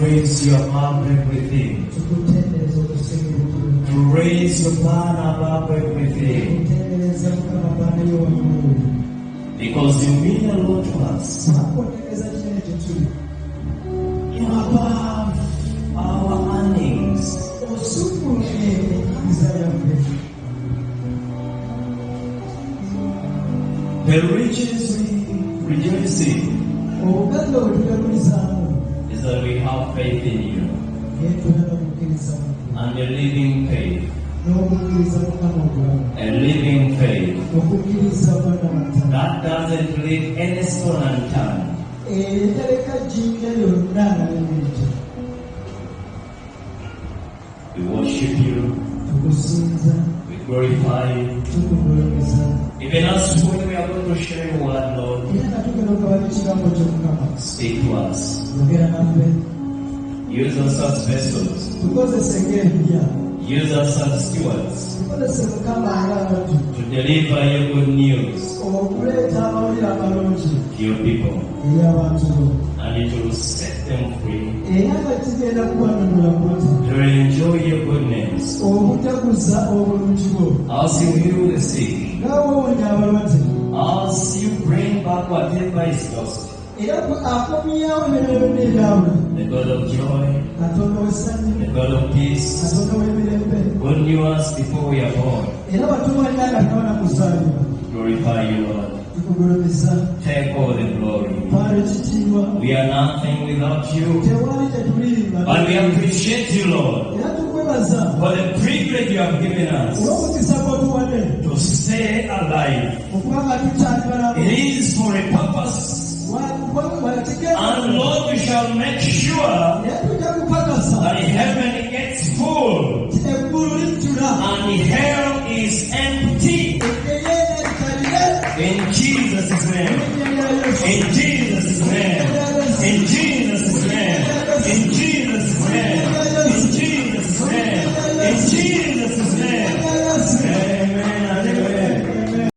praise you above everything. To raise your plan above everything. Because you mean a lot to us. You are above our earnings. The riches we rejoicing is that we have faith in you. And a living faith. A living faith that doesn't leave any stone unturned. We worship you. We glorify you. Even as when we are going to share your word, Lord, speak to us. Use us as vessels. Use us as stewards to deliver your good news to your people, and it will set them free to enjoy your goodness as you heal the sick, as you bring back whatever is lost. The God of joy, the God of peace, who knew us before we are born. Glorify you, Lord. Take all the glory. We are nothing without you. But we appreciate you, Lord, for the privilege you have given us to stay alive. It is for a purpose. And Lord, we shall make sure that heaven gets full and hell is empty. In Jesus' name. In Jesus'